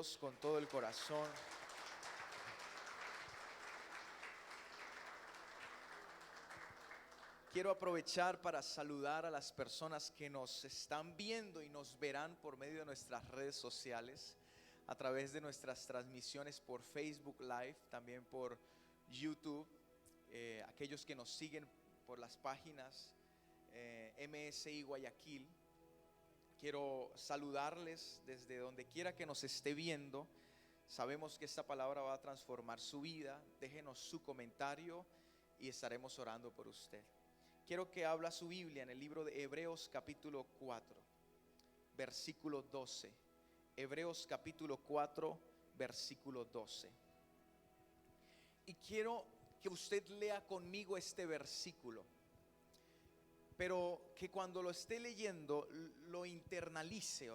Dios con todo el corazón. Quiero aprovechar para saludar a las personas que nos están viendo y nos verán por medio de nuestras redes sociales, a través de nuestras transmisiones por Facebook Live, también por YouTube, aquellos que nos siguen por las páginas MSI Guayaquil. Quiero saludarles desde donde quiera que nos esté viendo. Sabemos que esta palabra va a transformar su vida. Déjenos su comentario y estaremos orando por usted. Quiero que abra su Biblia en el libro de Hebreos capítulo 4, versículo 12. Hebreos capítulo 4, versículo 12. Y quiero que usted lea conmigo este versículo, pero que cuando lo esté leyendo lo internalice,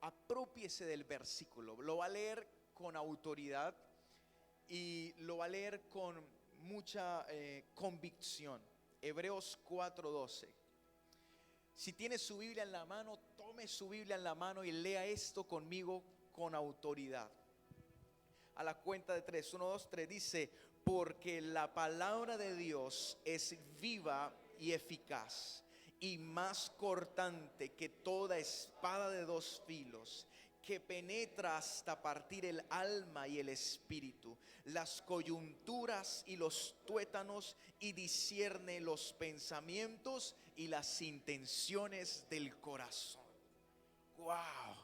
aprópiese del versículo. Lo va a leer con autoridad y lo va a leer con mucha convicción. Hebreos 4:12. Si tiene su Biblia en la mano, tome su Biblia en la mano y lea esto conmigo con autoridad. A la cuenta de 3, 1, 2, 3 dice: porque la palabra de Dios es viva y eficaz y más cortante que toda espada de dos filos, que penetra hasta partir el alma y el espíritu, las coyunturas y los tuétanos, y discierne los pensamientos y las intenciones del corazón. ¡Wow!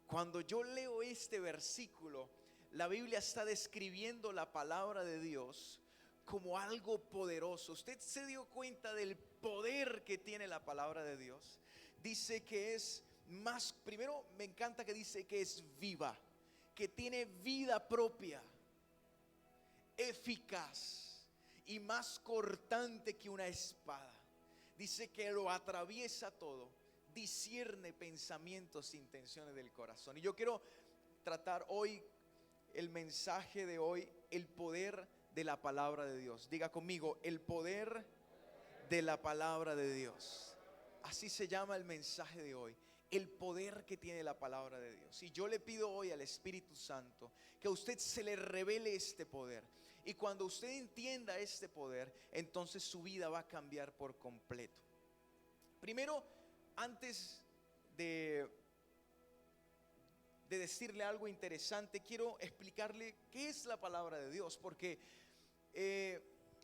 Cuando yo leo este versículo, la Biblia está describiendo la palabra de Dios como algo poderoso. ¿Usted se dio cuenta del poder que tiene la palabra de Dios? Dice que es más, primero me encanta que dice que es viva, que tiene vida propia, eficaz y más cortante que una espada. Dice que lo atraviesa todo, discierne pensamientos e intenciones del corazón. Y yo quiero tratar hoy el mensaje de hoy, el poder de la palabra de Dios. Diga conmigo: el poder de la palabra de Dios. Así se llama el mensaje de hoy, el poder que tiene la palabra de Dios. Y yo le pido hoy al Espíritu Santo que a usted se le revele este poder. Y cuando usted entienda este poder, entonces su vida va a cambiar por completo. Primero, antes de decirle algo interesante, quiero explicarle qué es la palabra de Dios. Porque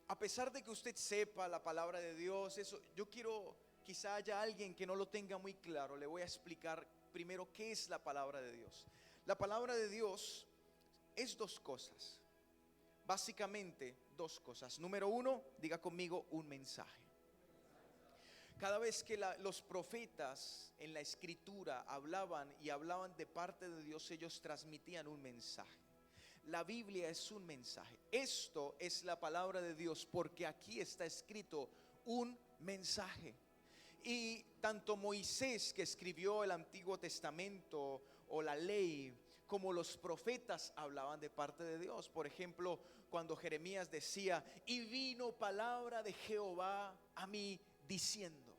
a pesar de que usted sepa la palabra de Dios, eso, yo quiero, quizá haya alguien que no lo tenga muy claro. Le voy a explicar primero qué es la palabra de Dios. La palabra de Dios es dos cosas, básicamente dos cosas. Número uno, diga conmigo: un mensaje. Cada vez que los profetas en la escritura hablaban de parte de Dios, ellos transmitían un mensaje. La Biblia es un mensaje. Esto es la palabra de Dios, porque aquí está escrito un mensaje. Y tanto Moisés, que escribió el Antiguo Testamento o la ley, como los profetas hablaban de parte de Dios. Por ejemplo, cuando Jeremías decía: y vino palabra de Jehová a mí diciendo.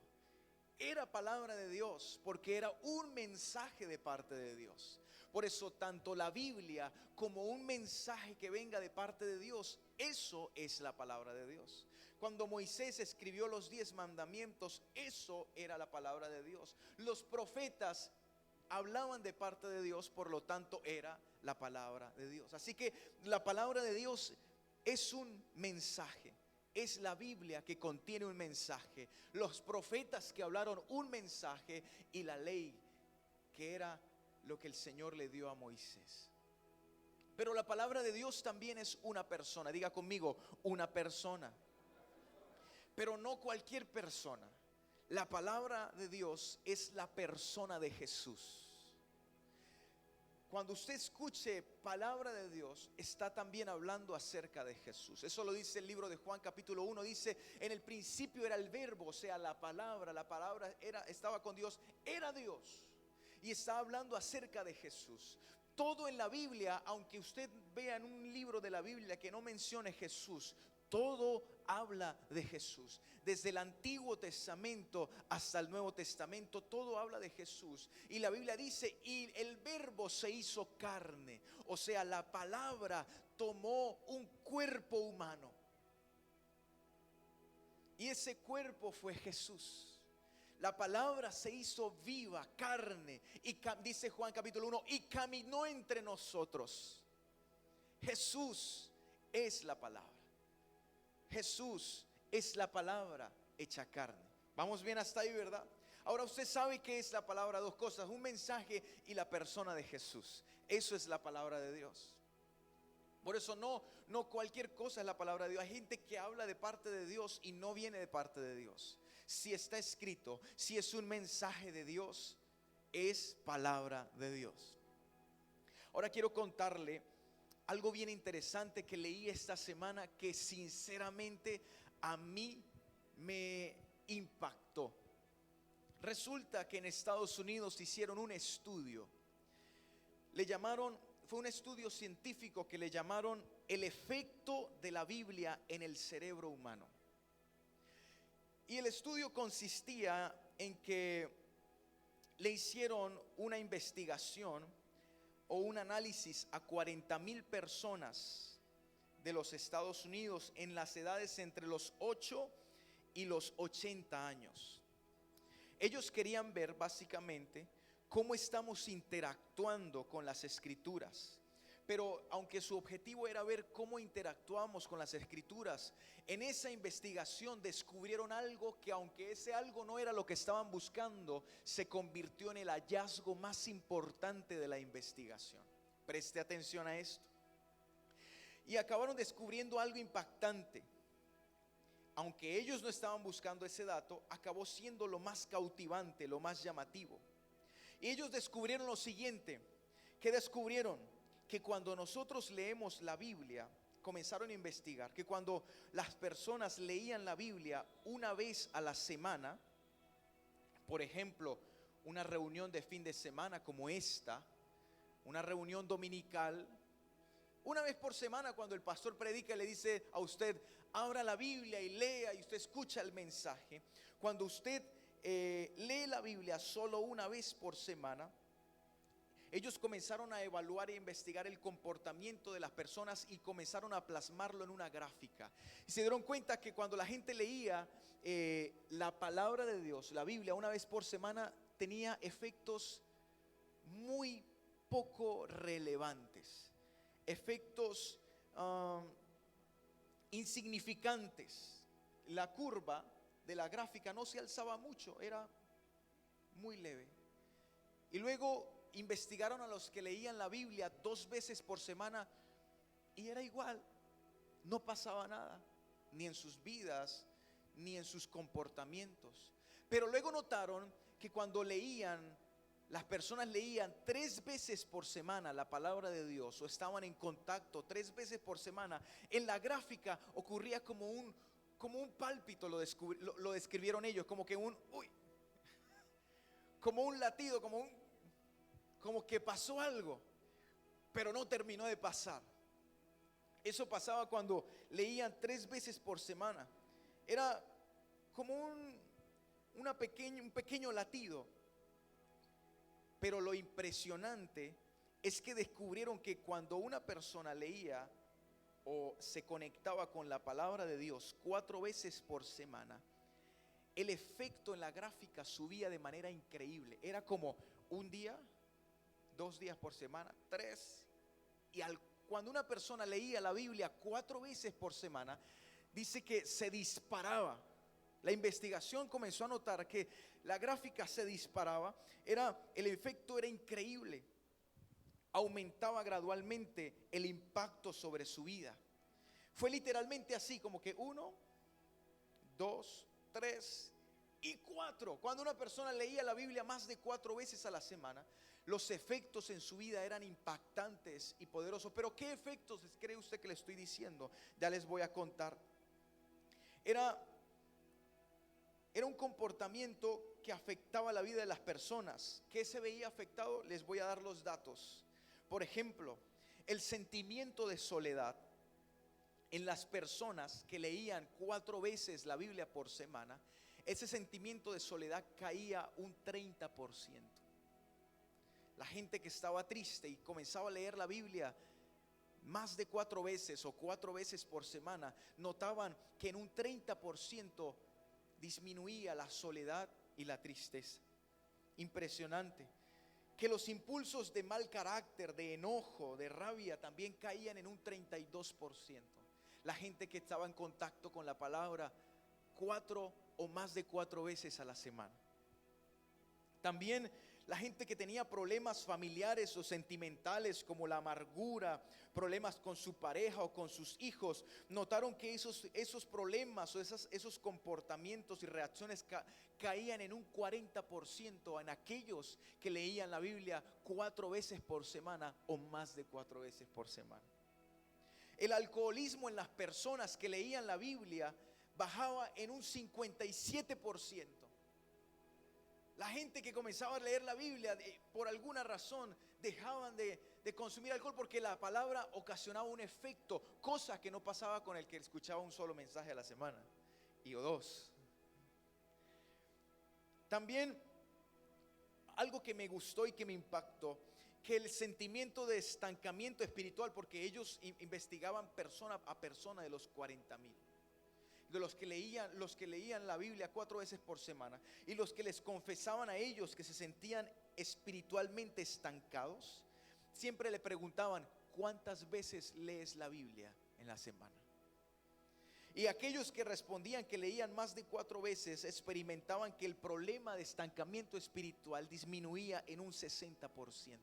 Era palabra de Dios, porque era un mensaje de parte de Dios. Por eso tanto la Biblia como un mensaje que venga de parte de Dios, eso es la palabra de Dios. Cuando Moisés escribió los 10 mandamientos, eso era la palabra de Dios. Los profetas hablaban de parte de Dios, por lo tanto era la palabra de Dios. Así que la palabra de Dios es un mensaje. Es la Biblia que contiene un mensaje, los profetas que hablaron un mensaje, y la ley, que era lo que el Señor le dio a Moisés. Pero la palabra de Dios también es una persona. Diga conmigo: una persona. Pero no cualquier persona. La palabra de Dios es la persona de Jesús. Cuando usted escuche palabra de Dios, está también hablando acerca de Jesús. Eso lo dice el libro de Juan capítulo 1. Dice: en el principio era el verbo, o sea, la palabra estaba con Dios, era Dios. Y está hablando acerca de Jesús. Todo en la Biblia, aunque usted vea en un libro de la Biblia que no mencione Jesús, todo habla de Jesús. Desde el Antiguo Testamento hasta el Nuevo Testamento, todo habla de Jesús. Y la Biblia dice, y el verbo se hizo carne. O sea, la palabra tomó un cuerpo humano. Y ese cuerpo fue Jesús. La palabra se hizo viva, carne, y dice Juan capítulo 1, y caminó entre nosotros. Jesús es la palabra. Jesús es la palabra hecha carne. Vamos bien hasta ahí, ¿verdad? Ahora usted sabe qué es la palabra, dos cosas: un mensaje y la persona de Jesús. Eso es la palabra de Dios. Por eso no cualquier cosa es la palabra de Dios. Hay gente que habla de parte de Dios y no viene de parte de Dios. Si está escrito, si es un mensaje de Dios, es palabra de Dios. Ahora quiero contarle algo bien interesante que leí esta semana, que sinceramente a mí me impactó. Resulta que en Estados Unidos hicieron un estudio. Fue un estudio científico que le llamaron el efecto de la Biblia en el cerebro humano. Y el estudio consistía en que le hicieron una investigación o un análisis a 40,000 personas de los Estados Unidos en las edades entre los 8 y los 80 años. Ellos querían ver básicamente cómo estamos interactuando con las Escrituras. Pero aunque su objetivo era ver cómo interactuamos con las Escrituras, en esa investigación descubrieron algo que, aunque ese algo no era lo que estaban buscando, se convirtió en el hallazgo más importante de la investigación. Preste atención a esto. Y acabaron descubriendo algo impactante. Aunque ellos no estaban buscando ese dato, acabó siendo lo más cautivante, lo más llamativo. Y ellos descubrieron lo siguiente. ¿Qué descubrieron? Que cuando nosotros leemos la Biblia, comenzaron a investigar que cuando las personas leían la Biblia una vez a la semana, por ejemplo, una reunión de fin de semana como esta, una reunión dominical, una vez por semana cuando el pastor predica y le dice a usted, abra la Biblia y lea, y usted escucha el mensaje. Cuando usted lee la Biblia solo una vez por semana, ellos comenzaron a evaluar e investigar el comportamiento de las personas y comenzaron a plasmarlo en una gráfica. Y se dieron cuenta que cuando la gente leía la palabra de Dios, la Biblia, una vez por semana, tenía efectos muy poco relevantes, efectos insignificantes. La curva de la gráfica no se alzaba mucho, era muy leve. Y luego investigaron a los que leían la Biblia 2 veces por semana y era igual, no pasaba nada, ni en sus vidas, ni en sus comportamientos. Pero luego notaron que cuando las personas leían 3 veces por semana la palabra de Dios, o estaban en contacto 3 veces por semana, en la gráfica ocurría como un pálpito, lo describieron ellos, como que como un latido, como que pasó algo, pero no terminó de pasar. Eso pasaba cuando leían 3 veces por semana. Era como un pequeño latido. Pero lo impresionante es que descubrieron que cuando una persona leía o se conectaba con la palabra de Dios 4 veces por semana, el efecto en la gráfica subía de manera increíble. Era como un día, 2 días por semana, 3. Y cuando una persona leía la Biblia 4 veces por semana, dice que se disparaba. La investigación comenzó a notar que la gráfica se disparaba. El efecto era increíble. Aumentaba gradualmente el impacto sobre su vida. Fue literalmente así, como que 1, 2, 3 y 4. Cuando una persona leía la Biblia más de 4 veces a la semana, los efectos en su vida eran impactantes y poderosos. Pero ¿qué efectos cree usted que le estoy diciendo? Ya les voy a contar. Era un comportamiento que afectaba la vida de las personas. ¿Qué se veía afectado? Les voy a dar los datos. Por ejemplo, el sentimiento de soledad, en las personas que leían 4 veces la Biblia por semana, ese sentimiento de soledad caía un 30%. La gente que estaba triste y comenzaba a leer la Biblia más de 4 veces o 4 veces por semana, notaban que en un 30% disminuía la soledad y la tristeza. Impresionante. Que los impulsos de mal carácter, de enojo, de rabia también caían en un 32%. La gente que estaba en contacto con la palabra 4 o más de 4 veces a la semana. También la gente que tenía problemas familiares o sentimentales como la amargura, problemas con su pareja o con sus hijos, notaron que esos problemas o esos comportamientos y reacciones caían en un 40% en aquellos que leían la Biblia 4 veces por semana o más de 4 veces por semana. El alcoholismo en las personas que leían la Biblia bajaba en un 57%. La gente que comenzaba a leer la Biblia, por alguna razón, dejaban de consumir alcohol porque la palabra ocasionaba un efecto, cosa que no pasaba con el que escuchaba un solo mensaje a la semana, o 2. También algo que me gustó y que me impactó, que el sentimiento de estancamiento espiritual, porque ellos investigaban persona a persona de los 40,000. De los que leían la Biblia 4 veces por semana, y los que les confesaban a ellos que se sentían espiritualmente estancados, siempre le preguntaban: ¿cuántas veces lees la Biblia en la semana? Y aquellos que respondían que leían más de 4 veces experimentaban que el problema de estancamiento espiritual disminuía en un 60%.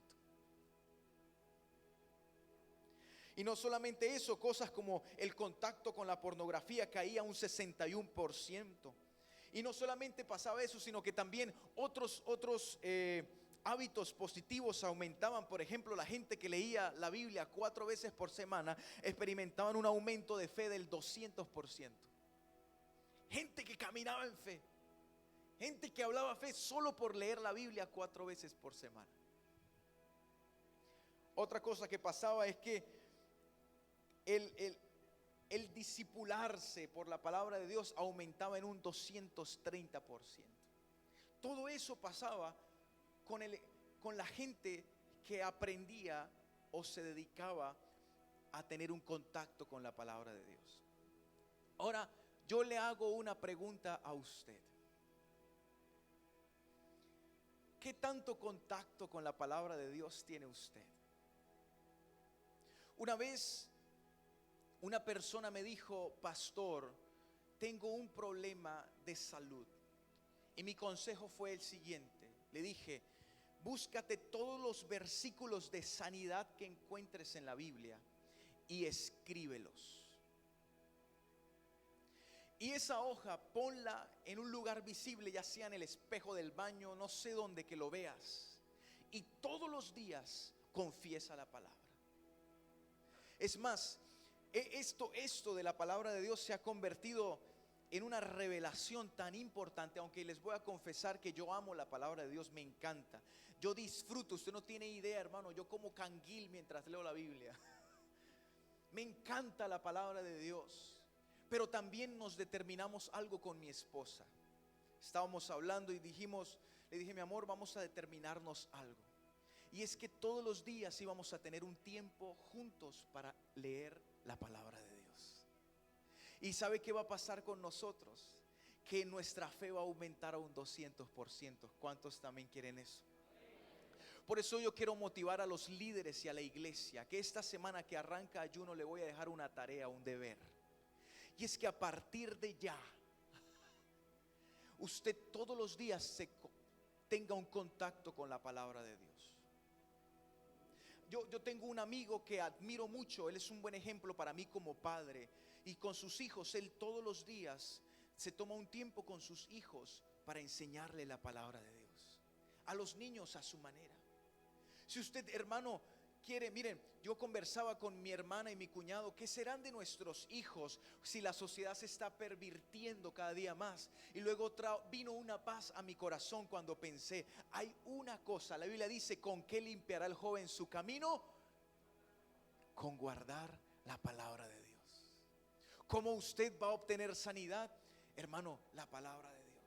Y no solamente eso, cosas como el contacto con la pornografía caía un 61%. Y no solamente pasaba eso, sino que también otros hábitos positivos aumentaban. Por ejemplo, la gente que leía la Biblia 4 veces por semana experimentaban un aumento de fe del 200%. Gente que caminaba en fe, gente que hablaba fe solo por leer la Biblia 4 veces por semana. Otra cosa que pasaba es que el discipularse por la palabra de Dios aumentaba en un 230%. Todo eso pasaba con la gente que aprendía o se dedicaba a tener un contacto con la palabra de Dios. Ahora, yo le hago una pregunta a usted. ¿Qué tanto contacto con la palabra de Dios tiene usted? Una vez una persona me dijo: pastor, tengo un problema de salud. Y mi consejo fue el siguiente. Le dije: búscate todos los versículos de sanidad que encuentres en la Biblia y escríbelos. Y esa hoja ponla en un lugar visible, ya sea en el espejo del baño, no sé dónde, que lo veas. Y todos los días confiesa la palabra. Es más, esto de la palabra de Dios se ha convertido en una revelación tan importante. Aunque les voy a confesar que yo amo la palabra de Dios, me encanta. Yo disfruto, usted no tiene idea, hermano, yo como canguil mientras leo la Biblia. Me encanta la palabra de Dios. Pero también nos determinamos algo con mi esposa. Estábamos hablando y le dije: mi amor, vamos a determinarnos algo. Y es que todos los días íbamos a tener un tiempo juntos para leer la palabra de Dios. ¿Y sabe qué va a pasar con nosotros? Que nuestra fe va a aumentar a un 200%. ¿Cuántos también quieren eso? Por eso yo quiero motivar a los líderes y a la iglesia, que esta semana que arranca ayuno le voy a dejar una tarea, un deber. Y es que a partir de ya, usted todos los días tenga un contacto con la palabra de Dios. Yo tengo un amigo que admiro mucho. Él es un buen ejemplo para mí como padre. Y con sus hijos, él todos los días se toma un tiempo con sus hijos para enseñarle la palabra de Dios. A los niños a su manera. Si usted, hermano, quiere, miren, yo conversaba con mi hermana y mi cuñado: ¿qué serán de nuestros hijos si la sociedad se está pervirtiendo cada día más? Y luego vino una paz a mi corazón cuando pensé: hay una cosa, la Biblia dice: ¿con qué limpiará el joven su camino? Con guardar la palabra de Dios. ¿Cómo usted va a obtener sanidad? Hermano, la palabra de Dios.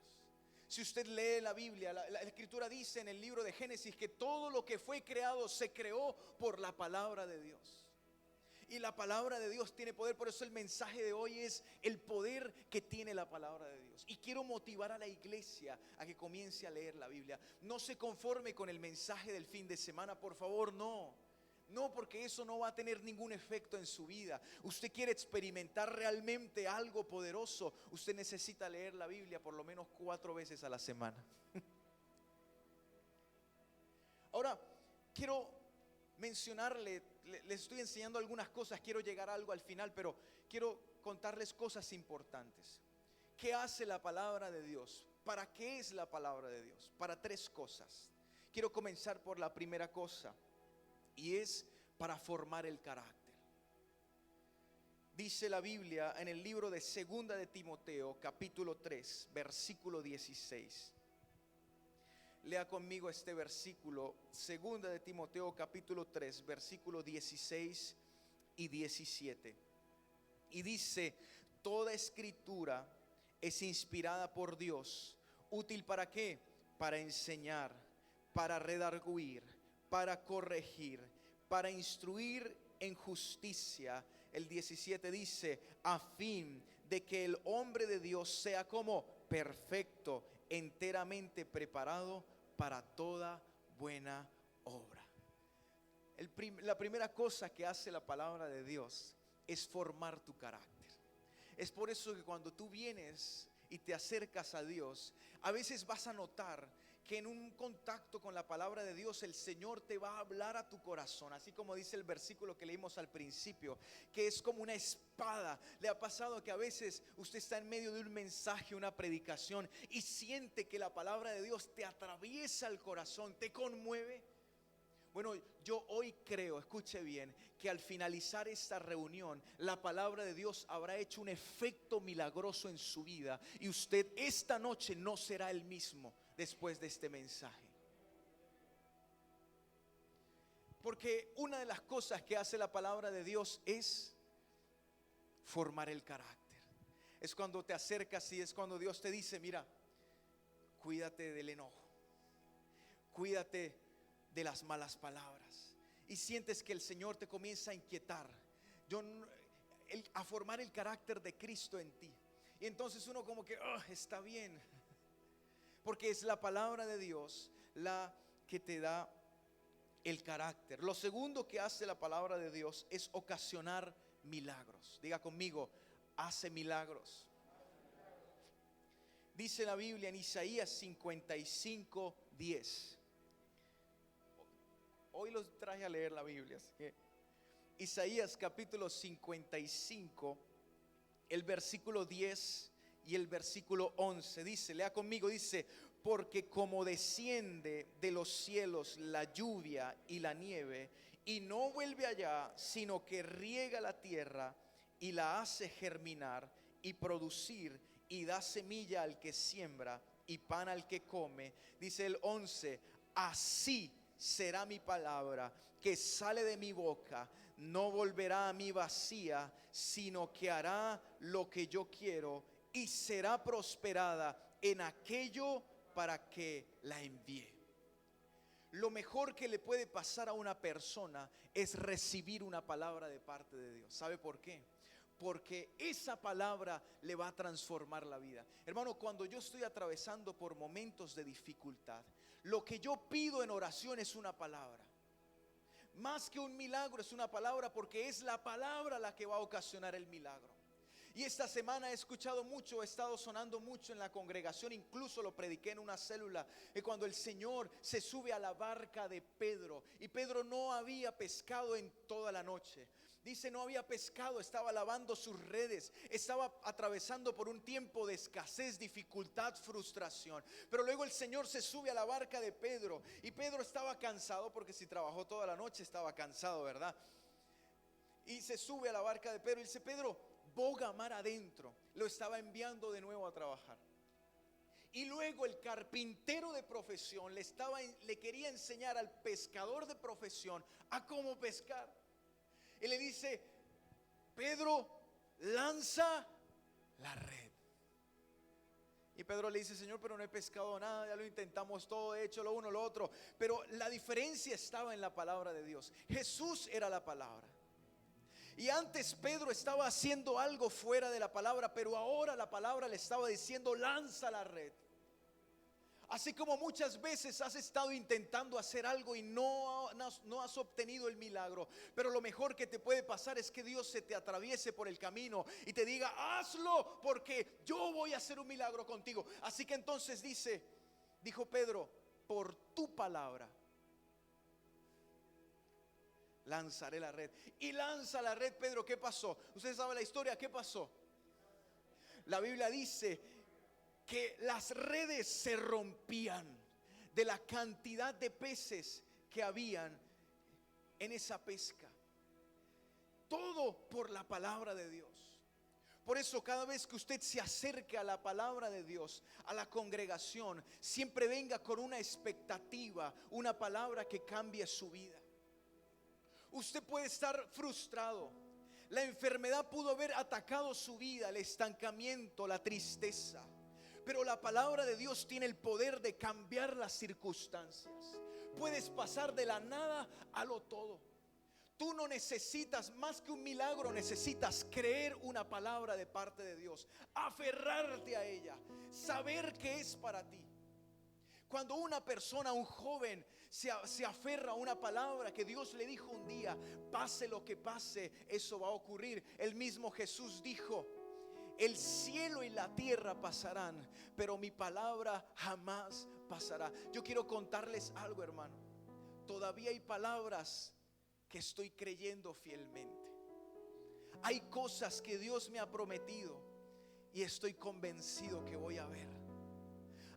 Si usted lee la Biblia, la Escritura dice en el libro de Génesis que todo lo que fue creado se creó por la palabra de Dios. Y la palabra de Dios tiene poder. Por eso el mensaje de hoy es el poder que tiene la palabra de Dios. Y quiero motivar a la iglesia a que comience a leer la Biblia. No se conforme con el mensaje del fin de semana, por favor, no. No, porque eso no va a tener ningún efecto en su vida. Usted quiere experimentar realmente algo poderoso, usted necesita leer la Biblia por lo menos 4 veces a la semana. Ahora, quiero mencionarle, les estoy enseñando algunas cosas, quiero llegar a algo al final, pero quiero contarles cosas importantes. ¿Qué hace la palabra de Dios? ¿Para qué es la palabra de Dios? Para 3 cosas. Quiero comenzar por la primera cosa, y es para formar el carácter. Dice la Biblia en el libro de Segunda de Timoteo, capítulo 3, versículo 16. Lea conmigo este versículo, Segunda de Timoteo, capítulo 3, versículo 16 y 17. Y dice: toda escritura es inspirada por Dios, útil ¿para qué? Para enseñar, para redarguir, para corregir, para instruir en justicia. El 17 dice: a fin de que el hombre de Dios sea como perfecto, enteramente preparado para toda buena obra. La primera cosa que hace la palabra de Dios es formar tu carácter. Es por eso que cuando tú vienes y te acercas a Dios, a veces vas a notar que en un contacto con la palabra de Dios el Señor te va a hablar a tu corazón, así como dice el versículo que leímos al principio, que es como una espada. ¿Le ha pasado que a veces usted está en medio de un mensaje, una predicación, y siente que la palabra de Dios te atraviesa el corazón, te conmueve? Bueno, yo hoy creo, escuche bien, que al finalizar esta reunión, la palabra de Dios habrá hecho un efecto milagroso en su vida, y usted esta noche no será el mismo después de este mensaje. Porque una de las cosas que hace la palabra de Dios es formar el carácter. Es cuando te acercas y es cuando Dios te dice: mira, cuídate del enojo, cuídate de las malas palabras, y sientes que el Señor te comienza a inquietar, a formar el carácter de Cristo en ti. Y entonces uno como que está bien, porque es la palabra de Dios la que te da el carácter. Lo segundo que hace la palabra de Dios es ocasionar milagros. Diga conmigo: hace milagros. Dice la Biblia en Isaías 55:10. Hoy los traje a leer la Biblia, así que Isaías capítulo 55, el versículo 10 y el versículo 11 dice, lea conmigo, dice: porque como desciende de los cielos la lluvia y la nieve, y no vuelve allá, sino que riega la tierra y la hace germinar y producir, y da semilla al que siembra y pan al que come, dice el 11: así será mi palabra que sale de mi boca, no volverá a mí vacía, sino que hará lo que yo quiero, y será prosperada en aquello para que la envíe. Lo mejor que le puede pasar a una persona es recibir una palabra de parte de Dios. ¿Sabe por qué? Porque esa palabra le va a transformar la vida. Hermano, cuando yo estoy atravesando por momentos de dificultad, lo que yo pido en oración es una palabra. Más que un milagro, es una palabra, porque es la palabra la que va a ocasionar el milagro. Y esta semana he escuchado mucho, he estado sonando mucho en la congregación, incluso lo prediqué en una célula, cuando el Señor se sube a la barca de Pedro, y Pedro no había pescado en toda la noche. Dice, no había pescado, estaba lavando sus redes, estaba atravesando por un tiempo de escasez, dificultad, frustración. Pero luego el Señor se sube a la barca de Pedro, y Pedro estaba cansado, porque si trabajó toda la noche estaba cansado, ¿verdad? Y se sube a la barca de Pedro y dice: Pedro, boga mar adentro. Lo estaba enviando de nuevo a trabajar. Y luego el carpintero de profesión le quería enseñar al pescador de profesión a cómo pescar. Y le dice: Pedro, lanza la red. Y Pedro le dice: Señor, pero no he pescado nada, ya lo intentamos todo, he hecho lo uno, lo otro. Pero la diferencia estaba en la palabra de Dios. Jesús era la palabra. Y antes Pedro estaba haciendo algo fuera de la palabra, pero ahora la palabra le estaba diciendo: lanza la red. Así como muchas veces has estado intentando hacer algo y no has obtenido el milagro, pero lo mejor que te puede pasar es que Dios se te atraviese por el camino y te diga: hazlo, porque yo voy a hacer un milagro contigo. Así que entonces dijo Pedro: por tu palabra lanzaré la red. Y lanza la red Pedro. ¿Qué pasó? Ustedes saben la historia. ¿Qué pasó? La Biblia dice que las redes se rompían de la cantidad de peces que habían en esa pesca. Todo por la palabra de Dios. Por eso cada vez que usted se acerque a la palabra de Dios, a la congregación, siempre venga con una expectativa, una palabra que cambie su vida. Usted puede estar frustrado. La enfermedad pudo haber atacado su vida, el estancamiento, la tristeza. Pero la palabra de Dios tiene el poder de cambiar las circunstancias. Puedes pasar de la nada a lo todo. Tú no necesitas más que un milagro, necesitas creer una palabra de parte de Dios, aferrarte a ella, saber que es para ti. Cuando una persona, un joven, se aferra a una palabra que Dios le dijo un día, pase lo que pase, eso va a ocurrir. El mismo Jesús dijo: el cielo y la tierra pasarán, pero mi palabra jamás pasará. Yo quiero contarles algo, hermano. Todavía hay palabras que estoy creyendo fielmente. Hay cosas que Dios me ha prometido y estoy convencido que voy a ver.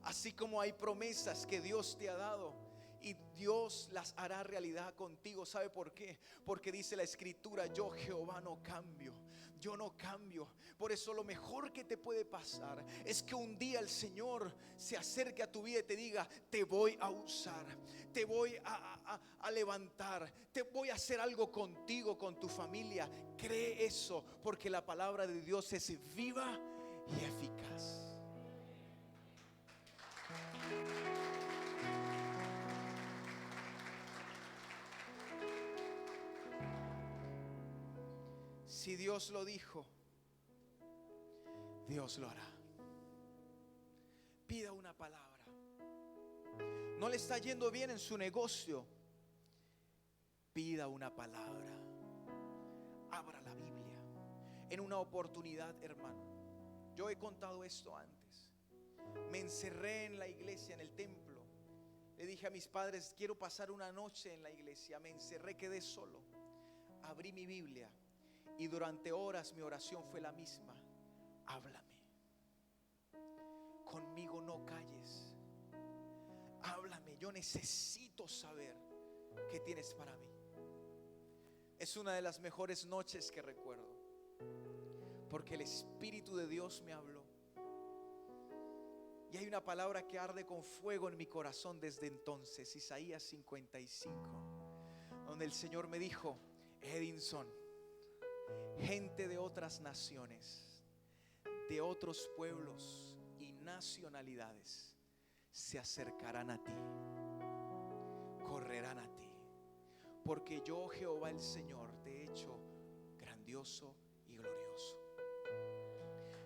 Así como hay promesas que Dios te ha dado y Dios las hará realidad contigo. ¿Sabe por qué? Porque dice la Escritura: yo Jehová no cambio. Yo no cambio. Por eso lo mejor que te puede pasar es que un día el Señor se acerque a tu vida y te diga: te voy a usar, te voy a levantar, te voy a hacer algo contigo, con tu familia. Cree eso, porque la palabra de Dios es viva y eficaz. Si Dios lo dijo, Dios lo hará. Pida una palabra. No le está yendo bien en su negocio, pida una palabra. Abra la Biblia. En una oportunidad, hermano, yo he contado esto antes. Me encerré en la iglesia, en el templo. Le dije a mis padres: quiero pasar una noche en la iglesia. Me encerré, quedé solo. Abrí mi Biblia y durante horas mi oración fue la misma: háblame, conmigo no calles, háblame, yo necesito saber qué tienes para mí. Es una de las mejores noches que recuerdo, porque el Espíritu de Dios me habló. Y hay una palabra que arde con fuego en mi corazón desde entonces, Isaías 55, donde el Señor me dijo: Edinson, gente de otras naciones, de otros pueblos y nacionalidades se acercarán a ti, correrán a ti, porque yo, Jehová el Señor, te he hecho grandioso y glorioso.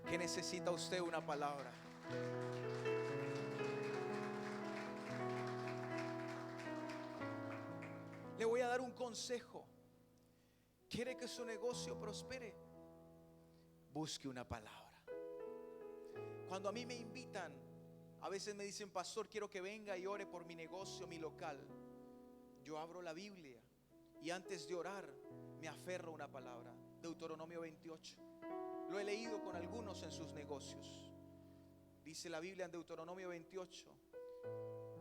¿Qué necesita usted? Una palabra. Le voy a dar un consejo. ¿Quiere que su negocio prospere? Busque una palabra. Cuando a mí me invitan, a veces me dicen: pastor, quiero que venga y ore por mi negocio, mi local. Yo abro la Biblia y antes de orar me aferro a una palabra. Deuteronomio 28. Lo he leído con algunos en sus negocios. Dice la Biblia en Deuteronomio 28: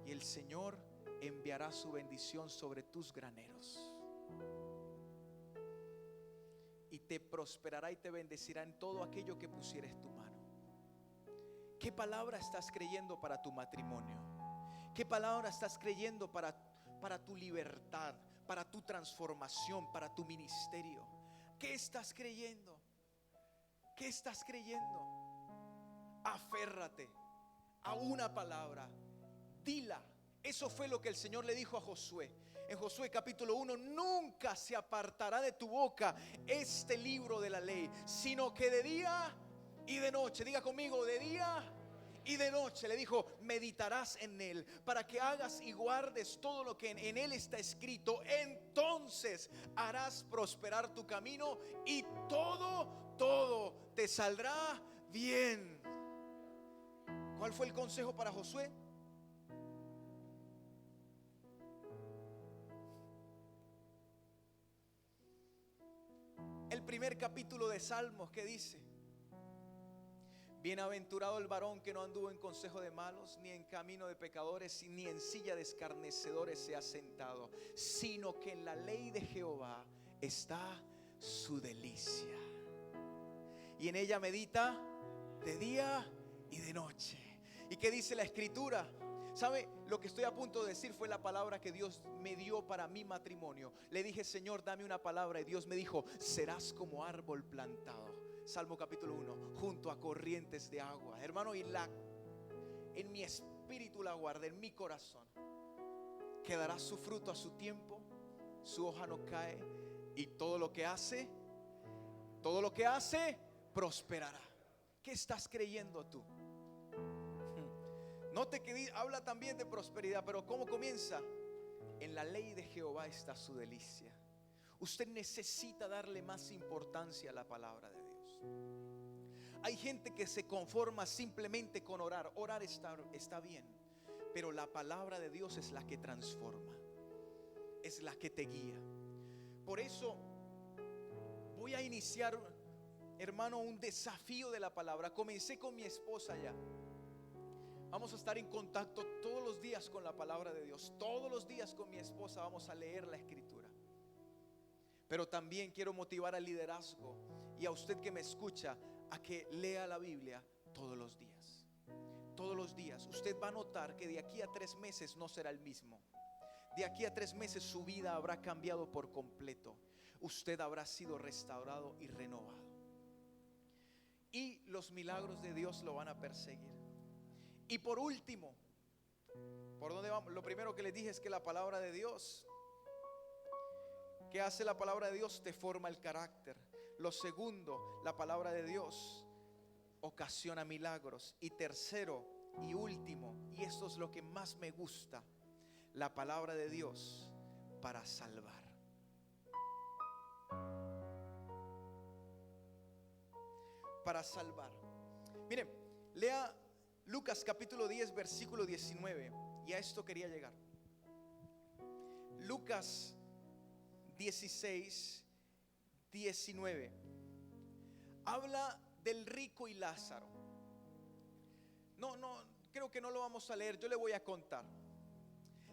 y el Señor enviará su bendición sobre tus graneros, y te prosperará y te bendecirá en todo aquello que pusieres tu mano. ¿Qué palabra estás creyendo para tu matrimonio? ¿Qué palabra estás creyendo para tu libertad, para tu transformación, para tu ministerio? ¿Qué estás creyendo? ¿Qué estás creyendo? Aférrate a una palabra, dila. Eso fue lo que el Señor le dijo a Josué. En Josué capítulo 1: nunca se apartará de tu boca este libro de la ley, sino que de día y de noche, diga conmigo, de día y de noche, le dijo, meditarás en él, para que hagas y guardes todo lo que en él está escrito. Entonces harás prosperar tu camino y todo te saldrá bien. ¿Cuál fue el consejo para Josué? El primer capítulo de Salmos, ¿qué dice? Bienaventurado el varón que no anduvo en consejo de malos, ni en camino de pecadores, ni en silla de escarnecedores se ha sentado, sino que en la ley de Jehová está su delicia, y en ella medita de día y de noche. ¿Y qué dice la Escritura? ¿Sabe? Lo que estoy a punto de decir fue la palabra que Dios me dio para mi matrimonio. Le dije, Señor, dame una palabra, y Dios me dijo, serás como árbol plantado. Salmo capítulo 1, junto a corrientes de agua. Hermano, y en mi espíritu la guardé, en mi corazón. Que dará su fruto a su tiempo, su hoja no cae, y todo lo que hace prosperará. ¿Qué estás creyendo tú? Note que habla también de prosperidad, pero ¿cómo comienza? En la ley de Jehová está su delicia. Usted necesita darle más importancia a la palabra de Dios. Hay gente que se conforma simplemente con orar. Orar está bien, pero la palabra de Dios es la que transforma, es la que te guía. Por eso voy a iniciar, hermano, un desafío de la palabra. Comencé con mi esposa ya. Vamos a estar en contacto todos los días con la palabra de Dios. Todos los días con mi esposa vamos a leer la Escritura. Pero también quiero motivar al liderazgo y a usted que me escucha a que lea la Biblia todos los días. Todos los días. Usted va a notar que de aquí a 3 meses no será el mismo. De aquí a 3 meses su vida habrá cambiado por completo. Usted habrá sido restaurado y renovado. Y los milagros de Dios lo van a perseguir. Y por último, ¿por dónde vamos? Lo primero que les dije es que la palabra de Dios, ¿qué hace la palabra de Dios? Te forma el carácter. Lo segundo, la palabra de Dios ocasiona milagros. Y tercero y último, y esto es lo que más me gusta, la palabra de Dios para salvar. Para salvar. Miren, lea Lucas capítulo 10 versículo 19, y a esto quería llegar. Lucas 16, 19 habla del rico y Lázaro. No, creo que no lo vamos a leer, yo le voy a contar.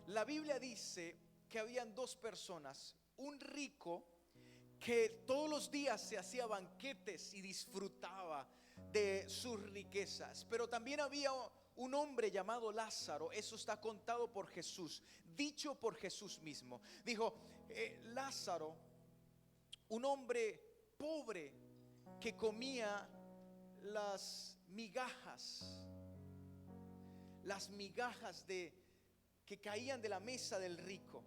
La Biblia dice que habían 2 personas, un rico que todos los días se hacía banquetes y disfrutaba de sus riquezas, pero también había un hombre llamado Lázaro. Eso está contado por Jesús, dicho por Jesús mismo. Dijo, Lázaro, un hombre pobre que comía las migajas que caían de la mesa del rico.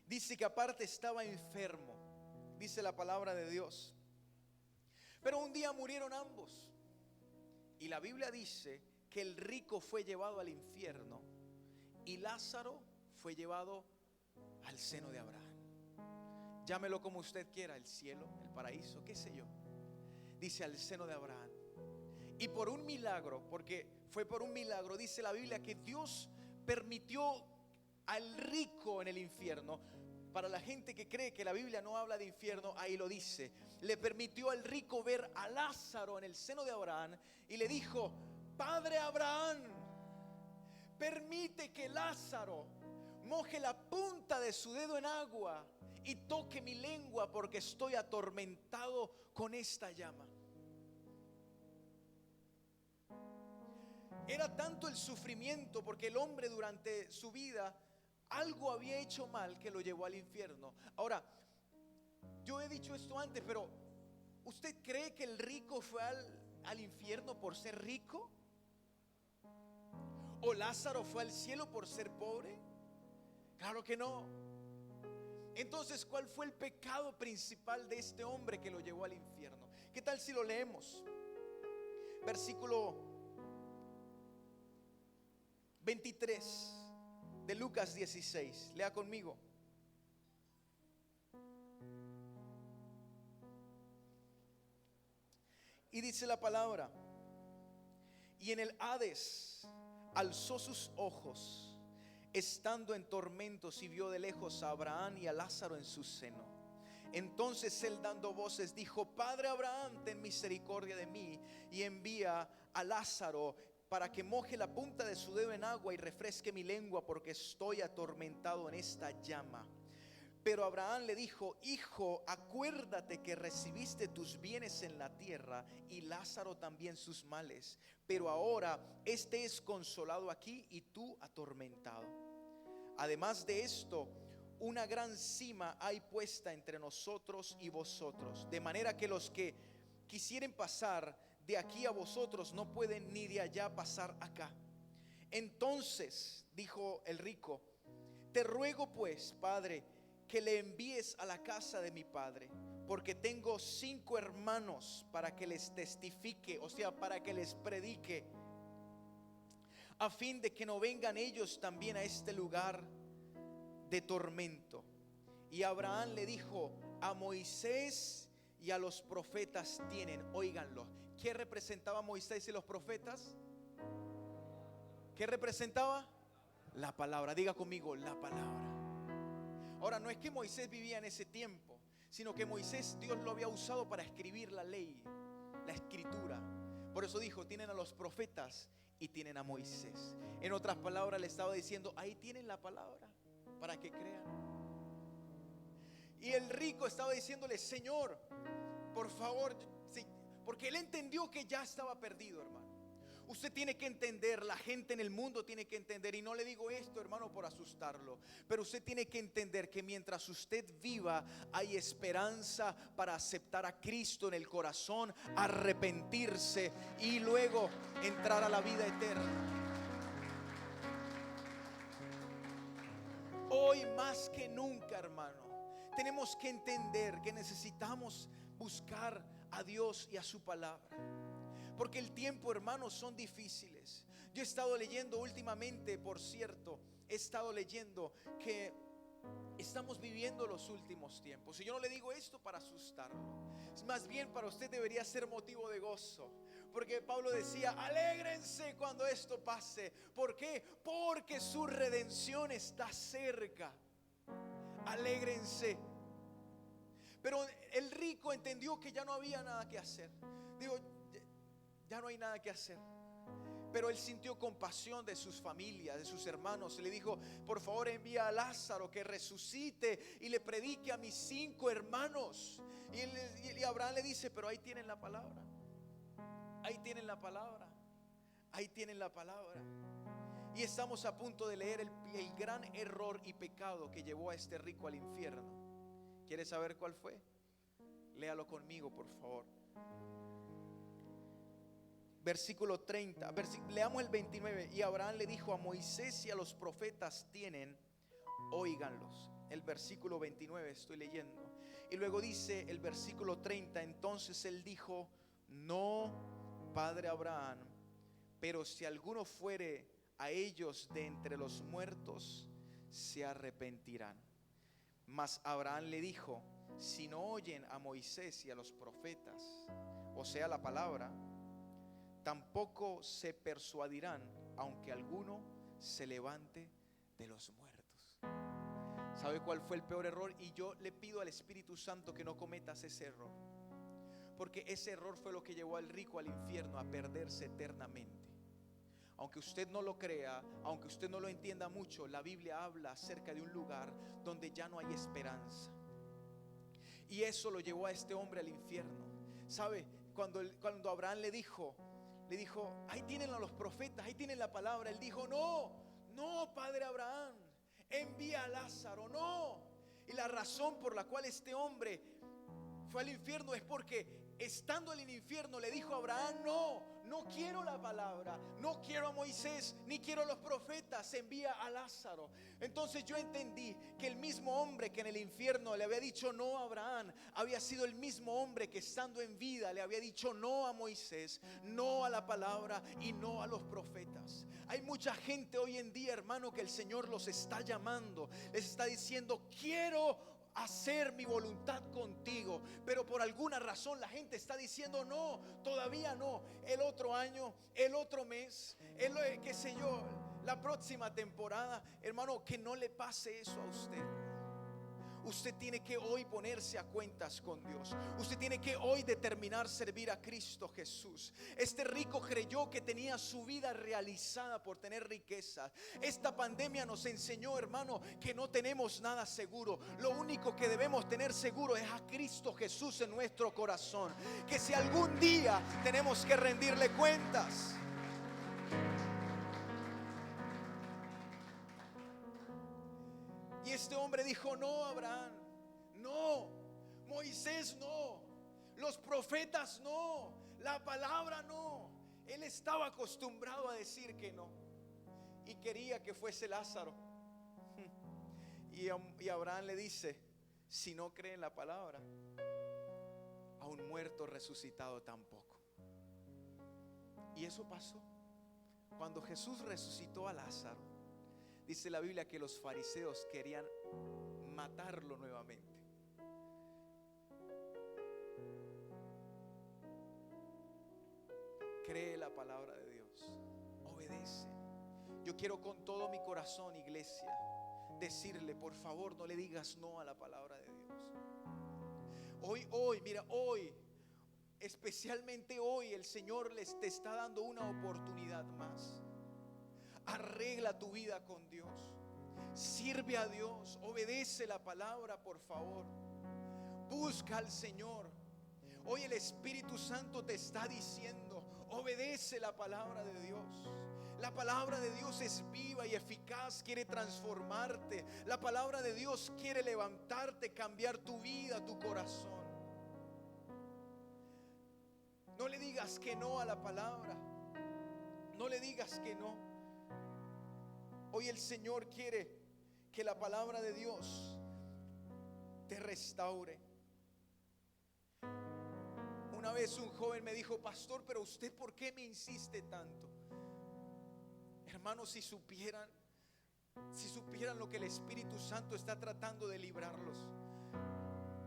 Dice que aparte estaba enfermo, dice la palabra de Dios. Pero un día murieron ambos. Y la Biblia dice que el rico fue llevado al infierno y Lázaro fue llevado al seno de Abraham. Llámelo como usted quiera, el cielo, el paraíso, qué sé yo. Dice al seno de Abraham. Y por un milagro, porque fue por un milagro, dice la Biblia que Dios permitió al rico en el infierno. Para la gente que cree que la Biblia no habla de infierno, ahí lo dice. Le permitió al rico ver a Lázaro en el seno de Abraham y le dijo, Padre Abraham, permite que Lázaro moje la punta de su dedo en agua y toque mi lengua, porque estoy atormentado con esta llama. Era tanto el sufrimiento, porque el hombre durante su vida algo había hecho mal que lo llevó al infierno. Ahora, yo he dicho esto antes, pero ¿Usted cree que el rico fue al infierno por ser rico? ¿O Lázaro fue al cielo por ser pobre? Claro que no. Entonces, ¿cuál fue el pecado principal de este hombre que lo llevó al infierno? ¿Qué tal si lo leemos? Versículo 23 de Lucas 16. Lea conmigo. Y dice la palabra: y en el Hades alzó sus ojos, estando en tormentos, y vio de lejos a Abraham y a Lázaro en su seno. Entonces él, dando voces, dijo: Padre Abraham, ten misericordia de mí, y envía a Lázaro para que moje la punta de su dedo en agua y refresque mi lengua, porque estoy atormentado en esta llama. Pero Abraham le dijo: Hijo, acuérdate que recibiste tus bienes en la tierra, y Lázaro también sus males. Pero ahora este es consolado aquí y tú atormentado. Además de esto, una gran sima hay puesta entre nosotros y vosotros, de manera que los que quisieren pasar de aquí a vosotros no pueden, ni de allá pasar acá. Entonces dijo el rico: te ruego pues, Padre, que le envíes a la casa de mi padre, porque tengo 5 hermanos, para que les testifique, o sea, para que les predique, a fin de que no vengan ellos también a este lugar de tormento. Y Abraham le dijo: a Moisés y a los profetas tienen, óiganlo. ¿Qué representaba Moisés y los profetas? ¿Qué representaba? La palabra. Diga conmigo: la palabra. Ahora, no es que Moisés vivía en ese tiempo, sino que Moisés, Dios lo había usado para escribir la ley, la escritura. Por eso dijo: tienen a los profetas y tienen a Moisés. En otras palabras, le estaba diciendo: ahí tienen la palabra para que crean. Y el rico estaba diciéndole: Señor, por favor, sí, porque él entendió que ya estaba perdido, hermano. Usted tiene que entender, la gente en el mundo tiene que entender, y no le digo esto, hermano, por asustarlo, pero usted tiene que entender que mientras usted viva, hay esperanza para aceptar a Cristo en el corazón, arrepentirse y luego entrar a la vida eterna. Hoy más que nunca, hermano, tenemos que entender que necesitamos buscar a Dios y a su palabra. Porque el tiempo, hermanos, son difíciles. Yo he estado leyendo últimamente, por cierto, he estado leyendo que estamos viviendo los últimos tiempos. Y yo no le digo esto para asustarlo, es más bien para usted debería ser motivo de gozo. Porque Pablo decía: alégrense cuando esto pase. ¿Por qué? Porque su redención está cerca. Alégrense. Pero el rico entendió que ya no había nada que hacer. Digo, ya no hay nada que hacer. Pero él sintió compasión de sus familias, de sus hermanos. Y le dijo: por favor, envía a Lázaro que resucite y le predique a mis 5 hermanos. Y Abraham le dice: pero ahí tienen la palabra. Ahí tienen la palabra. Ahí tienen la palabra. Y estamos a punto de leer el gran error y pecado que llevó a este rico al infierno. ¿Quiere saber cuál fue? Léalo conmigo, por favor. Versículo 30, leamos el 29. Y Abraham le dijo: a Moisés y a los profetas tienen, óiganlos. El versículo 29 estoy leyendo. Y luego dice el versículo 30: entonces él dijo: no, padre Abraham, pero si alguno fuere a ellos de entre los muertos, se arrepentirán. Mas Abraham le dijo: si no oyen a Moisés y a los profetas, o sea, la palabra, tampoco se persuadirán, aunque alguno se levante de los muertos. ¿Sabe cuál fue el peor error? Y yo le pido al Espíritu Santo que no cometas ese error, porque ese error fue lo que llevó al rico al infierno, a perderse eternamente. Aunque usted no lo crea, aunque usted no lo entienda mucho, la Biblia habla acerca de un lugar donde ya no hay esperanza. Y eso lo llevó a este hombre al infierno. ¿Sabe? Cuando Abraham le dijo: ahí tienen a los profetas, ahí tienen la palabra. Él dijo: no, padre Abraham, envía a Lázaro, no. Y la razón por la cual este hombre fue al infierno es porque estando en el infierno le dijo a Abraham: no quiero la palabra, no quiero a Moisés, ni quiero a los profetas, envía a Lázaro. Entonces yo entendí que el mismo hombre que en el infierno le había dicho no a Abraham, había sido el mismo hombre que estando en vida le había dicho no a Moisés, no a la palabra y no a los profetas. Hay mucha gente hoy en día, hermano, que el Señor los está llamando, les está diciendo: quiero hacer mi voluntad contigo, pero por alguna razón la gente está diciendo no, todavía no, el otro año, el otro mes, qué sé yo, la próxima temporada. Hermano, que no le pase eso a usted. Usted tiene que hoy ponerse a cuentas con Dios. Usted tiene que hoy determinar servir a Cristo Jesús. Este rico creyó que tenía su vida realizada por tener riqueza. Esta pandemia nos enseñó, hermano, que no tenemos nada seguro. Lo único que debemos tener seguro es a Cristo Jesús en nuestro corazón. Que si algún día tenemos que rendirle cuentas, y este hombre dijo: no, Abraham, no, Moisés no, los profetas no, la palabra no. Él estaba acostumbrado a decir que no y quería que fuese Lázaro. Y Abraham le dice: si no cree en la palabra, a un muerto resucitado tampoco. Y eso pasó. Cuando Jesús resucitó a Lázaro, dice la Biblia que los fariseos querían matarlo nuevamente. Cree la palabra de Dios, obedece. Yo quiero con todo mi corazón, iglesia, decirle: por favor, no le digas no a la palabra de Dios. Hoy, especialmente hoy, el Señor te está dando una oportunidad más. Arregla tu vida con Dios, sirve a Dios, obedece la palabra, por favor. Busca al Señor. Hoy el Espíritu Santo te está diciendo: obedece la palabra de Dios. La palabra de Dios es viva y eficaz, quiere transformarte. La palabra de Dios quiere levantarte, cambiar tu vida, tu corazón. No le digas que no a la palabra, no le digas que no. Hoy el Señor quiere que la palabra de Dios te restaure. Una vez un joven me dijo: pastor, pero usted, ¿por qué me insiste tanto? Hermanos, si supieran lo que el Espíritu Santo está tratando de librarlos.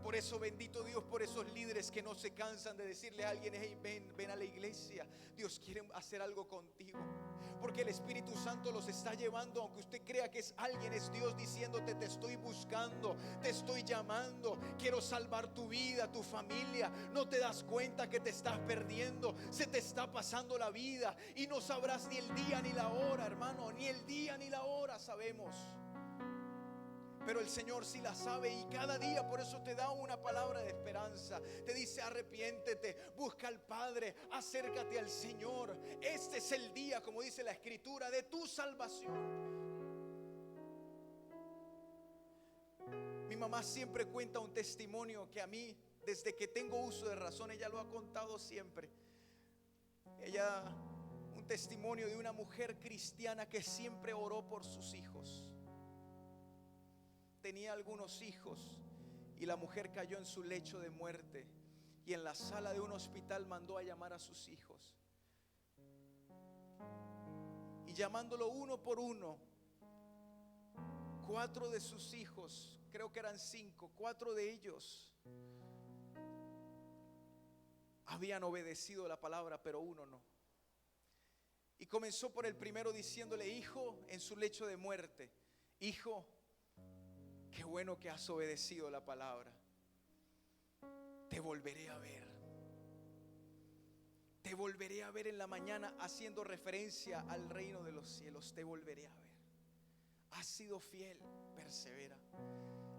Por eso, bendito Dios, por esos líderes que no se cansan de decirle a alguien: hey, ven a la iglesia, Dios quiere hacer algo contigo. Porque el Espíritu Santo los está llevando, aunque usted crea que es alguien, es Dios diciéndote: te estoy buscando, te estoy llamando, quiero salvar tu vida, tu familia. No te das cuenta que te estás perdiendo, se te está pasando la vida y no sabrás ni el día ni la hora, hermano, ni el día ni la hora sabemos. Pero el Señor sí la sabe, y cada día por eso te da una palabra de esperanza. Te dice: arrepiéntete, busca al Padre, acércate al Señor. Este es el día, como dice la Escritura, de tu salvación. Mi mamá siempre cuenta un testimonio que a mí, desde que tengo uso de razón, ella lo ha contado siempre. Un testimonio de una mujer cristiana que siempre oró por sus hijos. Tenía algunos hijos y la mujer cayó en su lecho de muerte, y en la sala de un hospital mandó a llamar a sus hijos, y llamándolo uno por uno, 4 de sus hijos, creo que eran 5, 4 de ellos habían obedecido la palabra, pero uno no. Y comenzó por el primero diciéndole: hijo, en su lecho de muerte: hijo, qué bueno que has obedecido la palabra. Te volveré a ver. Te volveré a ver en la mañana, haciendo referencia al reino de los cielos. Te volveré a ver. Has sido fiel, persevera.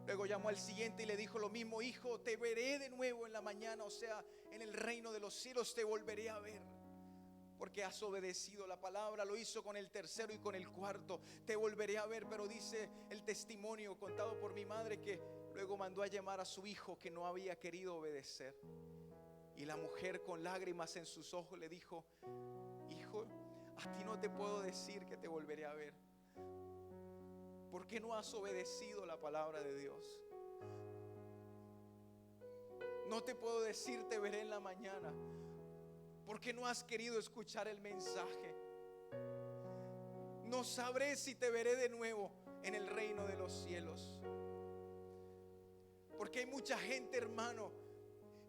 Luego llamó al siguiente y le dijo lo mismo: hijo, te veré de nuevo en la mañana, o sea, en el reino de los cielos te volveré a ver, porque has obedecido la palabra. Lo hizo con el tercero y con el cuarto: te volveré a ver. Pero dice el testimonio contado por mi madre que Luego mandó a llamar a su hijo que no había querido obedecer. Y la mujer, con lágrimas en sus ojos, le dijo: hijo, a ti no te puedo decir que te volveré a ver, porque no has obedecido la palabra de Dios. No te puedo decir te veré en la mañana, porque no has querido escuchar el mensaje. No sabré si te veré de nuevo en el reino de los cielos. Porque hay mucha gente, hermano,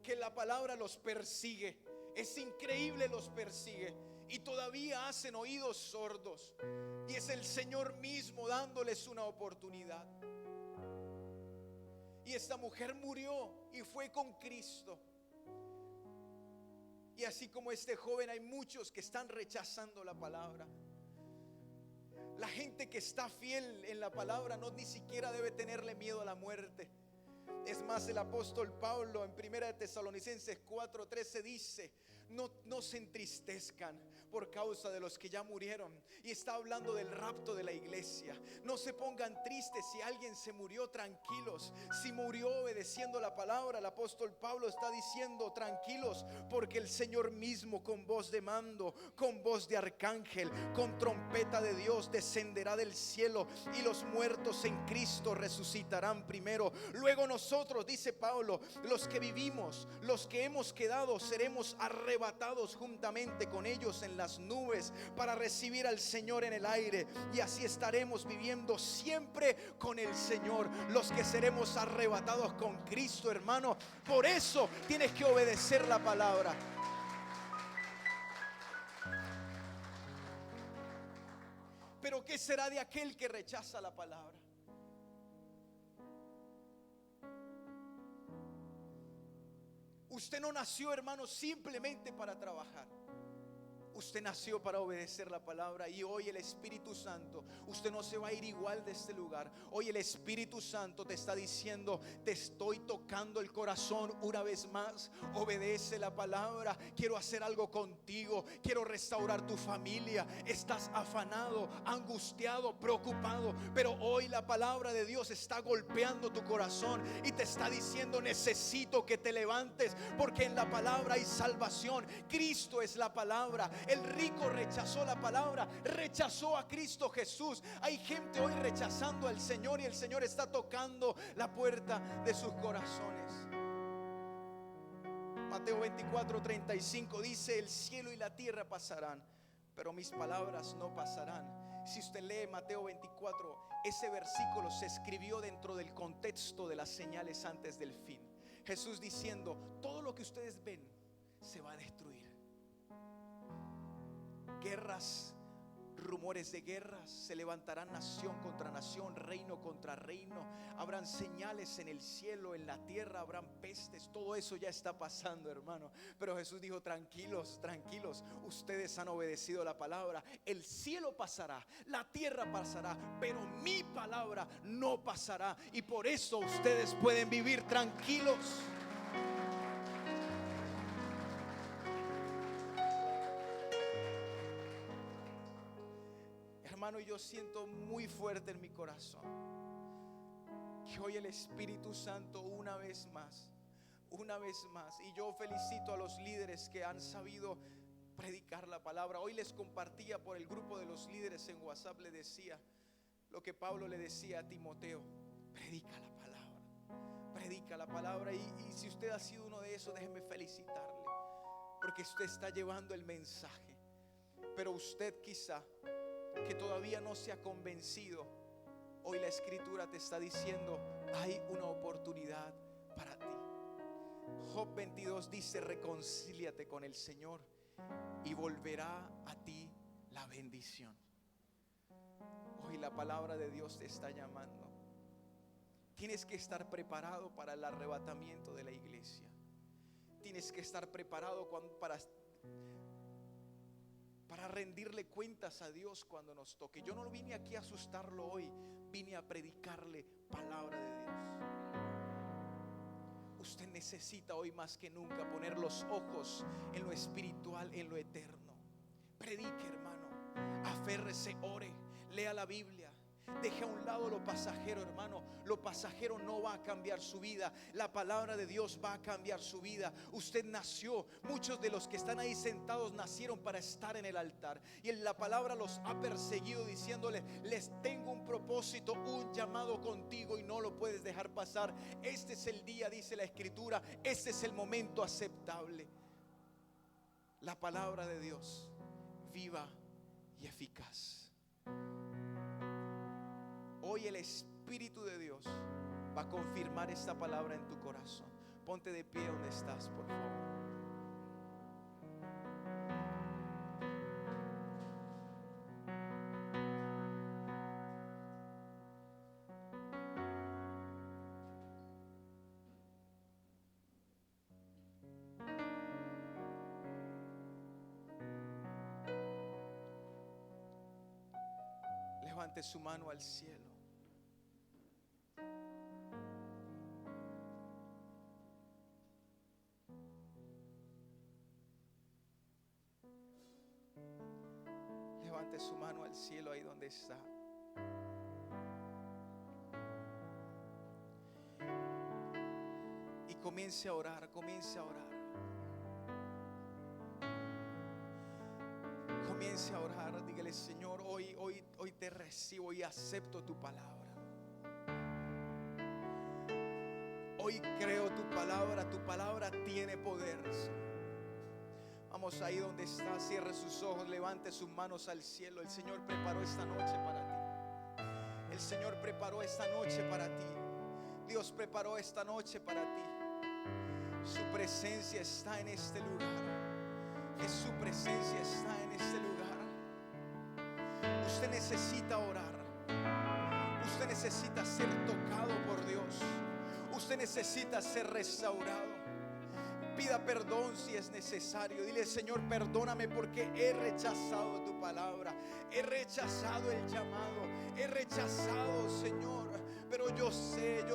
que la palabra los persigue. Es increíble, los persigue, y todavía hacen oídos sordos. Y es el Señor mismo dándoles una oportunidad. Y esta mujer murió y fue con Cristo. Y así como este joven, hay muchos que están rechazando la palabra. La gente que está fiel en la palabra no ni siquiera debe tenerle miedo a la muerte. Es más, el apóstol Pablo en 1 Tesalonicenses 4:13 dice: no se entristezcan por causa de los que ya murieron. Y está hablando del rapto de la iglesia. No se pongan tristes si alguien se murió, tranquilos. Si murió obedeciendo la palabra, el apóstol Pablo está diciendo: tranquilos, porque el Señor mismo, con voz de mando, con voz de arcángel, con trompeta de Dios, descenderá del cielo, y los muertos en Cristo resucitarán primero. Luego nosotros, dice Pablo, los que vivimos, los que hemos quedado, seremos arrebatados juntamente con ellos en las nubes para recibir al Señor en el aire, y así estaremos viviendo siempre con el Señor, los que seremos arrebatados con Cristo, hermano. Por eso tienes que obedecer la palabra. Pero ¿qué será de aquel que rechaza la palabra? Usted no nació, hermano, simplemente para trabajar. Usted nació para obedecer la palabra. Y hoy el Espíritu Santo, usted no se va a ir igual de este lugar. Hoy el Espíritu Santo te está diciendo: te estoy tocando el corazón una vez más. Obedece la palabra. Quiero hacer algo contigo. Quiero restaurar tu familia. Estás afanado, angustiado, preocupado, pero hoy la palabra de Dios está golpeando tu corazón y te está diciendo: necesito que te levantes, porque en la palabra hay salvación. Cristo es la palabra. El rico rechazó la palabra, rechazó a Cristo Jesús. Hay gente hoy rechazando al Señor, y el Señor está tocando la puerta de sus corazones. Mateo 24:35 dice: el cielo y la tierra pasarán, pero mis palabras no pasarán. Si usted lee Mateo 24, ese versículo se escribió dentro del contexto de las señales antes del fin. Jesús diciendo: todo lo que ustedes ven se va a destruir. Guerras, rumores de guerras, se levantarán nación contra nación, reino contra reino. Habrán señales en el cielo, en la tierra, habrán pestes. Todo eso ya está pasando, hermano. Pero Jesús dijo: tranquilos, tranquilos, ustedes han obedecido la palabra. El cielo pasará, la tierra pasará, pero mi palabra no pasará. Y por eso ustedes pueden vivir tranquilos. Hermano, yo siento muy fuerte en mi corazón que hoy el Espíritu Santo una vez más, y yo felicito a los líderes que han sabido predicar la palabra. Hoy les compartía por el grupo de los líderes en WhatsApp, le decía lo que Pablo le decía a Timoteo: predica la palabra, predica la palabra. Y si usted ha sido uno de esos, déjeme felicitarle, porque usted está llevando el mensaje. Pero usted quizá que todavía no se ha convencido, hoy la Escritura te está diciendo: hay una oportunidad para ti. Job 22 dice: reconcíliate con el Señor y volverá a ti la bendición. Hoy la palabra de Dios te está llamando. Tienes que estar preparado para el arrebatamiento de la iglesia. Tienes que estar preparado para rendirle cuentas a Dios cuando nos toque. Yo no vine aquí a asustarlo hoy, vine a predicarle palabra de Dios. Usted necesita hoy más que nunca poner los ojos en lo espiritual, en lo eterno. Predique, hermano, aférrese, ore, lea la Biblia. Deje a un lado lo pasajero, hermano. Lo pasajero no va a cambiar su vida. La palabra de Dios va a cambiar su vida. Usted nació, muchos de los que están ahí sentados nacieron para estar en el altar. Y la palabra los ha perseguido diciéndole: les tengo un propósito, un llamado contigo y no lo puedes dejar pasar. Este es el día, dice la Escritura. Este es el momento aceptable. La palabra de Dios, viva y eficaz. Hoy el Espíritu de Dios va a confirmar esta palabra en tu corazón. Ponte de pie donde estás, por favor. Levante su mano al cielo. Levante su mano al cielo ahí donde está. Y comience a orar, comience a orar. Comience a orar, dígale: Señor, hoy te recibo y acepto tu palabra. Hoy creo tu palabra tiene poder. Vamos ahí donde está, cierre sus ojos, levante sus manos al cielo. El Señor preparó esta noche para ti. El Señor preparó esta noche para ti. Dios preparó esta noche para ti. Su presencia está en este lugar. Que su presencia está en este lugar. Usted necesita orar. Usted necesita ser tocado por Dios. Usted necesita ser restaurado. Pida perdón si es necesario. Dile: Señor, perdóname porque he rechazado tu palabra. He rechazado el llamado. He rechazado, Señor. Pero yo sé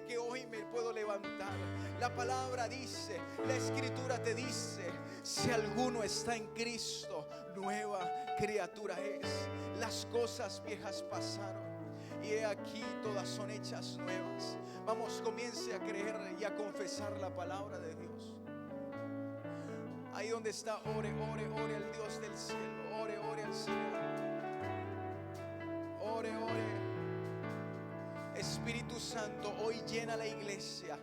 que hoy me puedo levantar. La palabra dice, la Escritura te dice: si alguno está en Cristo, nueva criatura es. Las cosas viejas pasaron y he aquí todas son hechas nuevas. Vamos, comience a creer y a confesar la palabra de Dios. Ahí donde está, ore al Dios del cielo. Ore al Señor. Ore. Espíritu Santo, hoy llena la iglesia.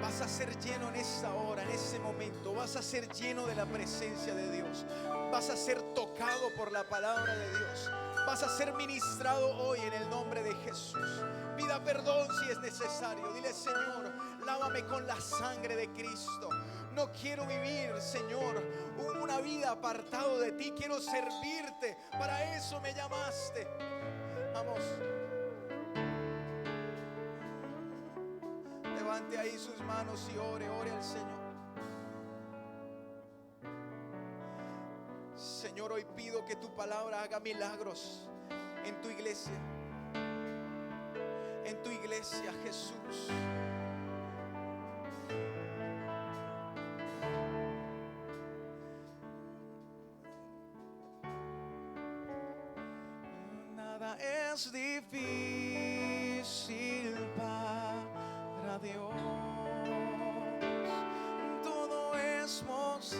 Vas a ser lleno en esta hora, en este momento. Vas a ser lleno de la presencia de Dios. Vas a ser tocado por la palabra de Dios. Vas a ser ministrado hoy en el nombre de Jesús. Pida perdón si es necesario. Dile: Señor, lávame con la sangre de Cristo. No quiero vivir, Señor, una vida apartado de ti. Quiero servirte. Para eso me llamaste. Vamos. Levante ahí sus manos y ore al Señor. Señor, hoy pido que tu palabra haga milagros en tu iglesia. En tu iglesia, Jesús. Nada es difícil para Dios. Todo es posible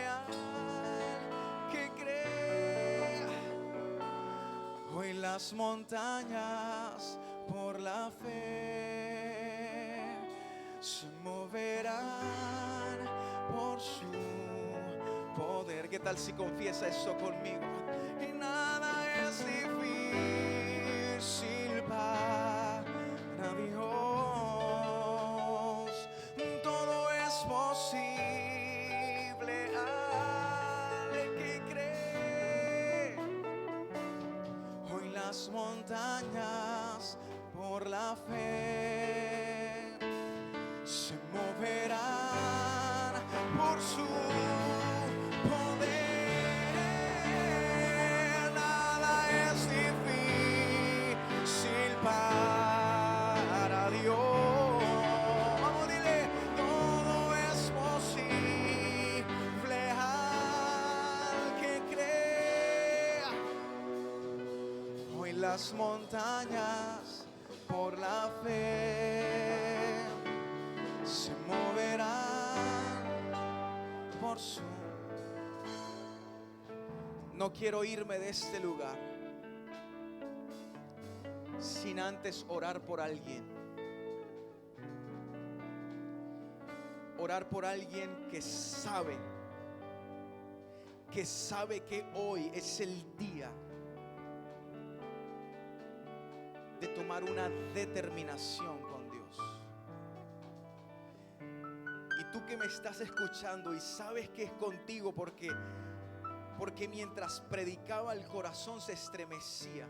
al que cree. Hoy las montañas por la fe se moverán por su poder. ¿Qué tal si confiesa eso conmigo? Y nada es difícil para Dios. Todo es posible al que cree. Hoy las montañas por la fe se moverán por su poder. Nada es difícil para Dios. Vamos, dile: todo es posible al que cree. Estas montañas por la fe se moverán por su. No quiero irme de este lugar sin antes orar por alguien. Orar por alguien que sabe que hoy es el día de tomar una determinación con Dios. Y tú que me estás escuchando y sabes que es contigo porque mientras predicaba el corazón se estremecía.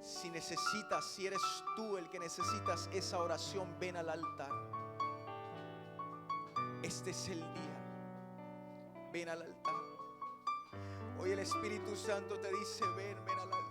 Si eres tú el que necesitas esa oración, ven al altar. Este es el día. Ven al altar. Hoy el Espíritu Santo te dice, ven al altar.